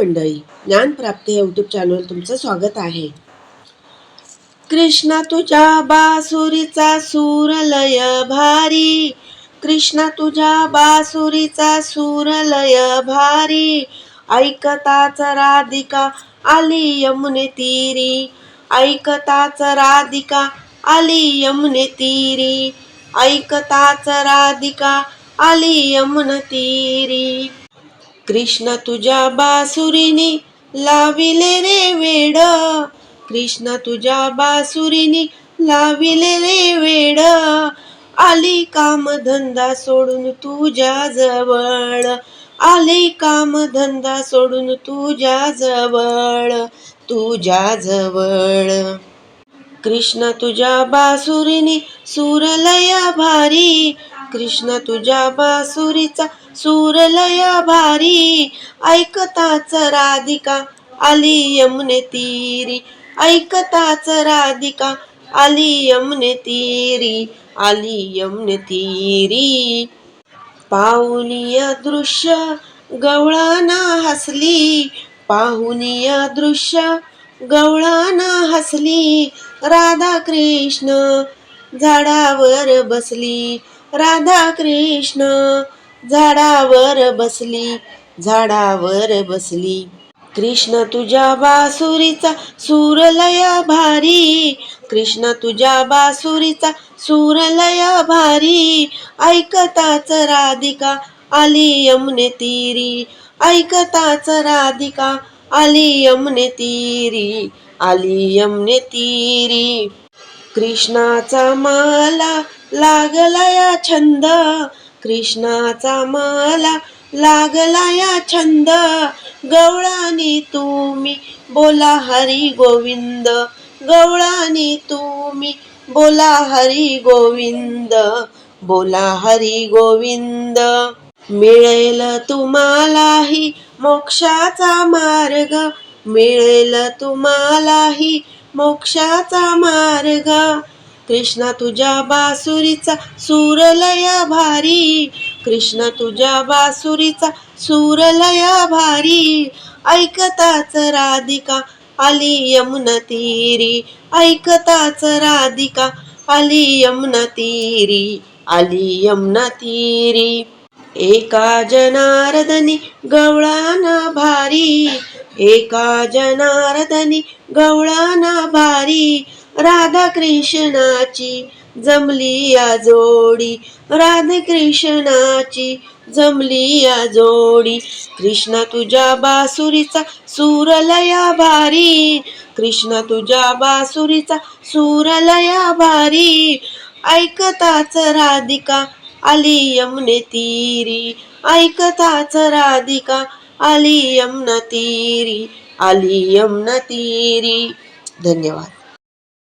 मंडळी, ज्ञानप्राप्ती YouTube channel तुमचं स्वागत आहे. कृष्णा तुझ्या बासुरीचा सूर लय भारी, कृष्णा तुझ्या बासुरीचा सूर लय भारी. ऐकताच राधिका आली यमुने तीरी, ऐकताच राधिका आली यमुने तीरी, ऐकताच राधिका आली यमुने तीरी. कृष्ण तुझ्या बासुरीनी लाविले रे वेड, कृष्ण तुझ्या बासुरीनी लाविले रे वेड. आली काम धंदा सोडून तुझ्या जवळ, आली काम धंदा सोडून तुझ्या जवळ, तुझ्या जवळ. कृष्ण तुझ्या बासुरीनी सूर लय भारी, कृष्ण तुझ्या बासुरीचा सूर लय भारी. ऐकताच राधिका आली यमुने तीरी, ऐकताच राधिका आली यमुने तीरी, आली यमुने तीरी. पाहुनिया दृश्य गवळाना हसली, पाहुनिया दृश्य गवळाना हसली. राधा कृष्ण झाडावर बसली, राधा कृष्ण झाडावर बसली, झाडावर बसली. कृष्ण तुझ्या बासुरीचा सूर लय भारी, कृष्ण तुझ्या बासुरीचा सूर लय भारी. ऐकताच राधिका आली यमुने तीरी, ऐकताच राधिका आली यमुने तीरी, आली यमुने तीरी. कृष्णाचा मला लागला या छंद, कृष्णाचा मला लागला या छंद. गवळानी तुम्ही बोला हरी गोविंद, गवळानी तुम्ही बोला हरी गोविंद, बोला हरी गोविंद. मिळेल तुम्हालाही मोक्षाचा मार्ग, मिळेल तुम्हालाही मोक्षाचा मार्ग. कृष्णा तुझ्या बासुरीचा सूर लय भारी, कृष्ण तुझ्या बासुरीचा सूर लय भारी. ऐकताच राधिका आली यमुना तीरी, ऐकताच राधिका आली यमुना तीरी, आली यमुना तीरी. एका जनार्दनी गवळाना भारी, एका जनार्दनी गवळाना भारी. राधा कृष्णाची जमली या जोडी, राधा कृष्णाची जमली या जोडी. कृष्ण तुझ्या बासुरीचा सूर लय भारी, कृष्ण तुझ्या बासुरीचा सूर लय भारी. ऐकताच राधिका आली यमुने तीरी, ऐकताच राधिका आली यमुना तीरी, आली यमुना तीरी. धन्यवाद.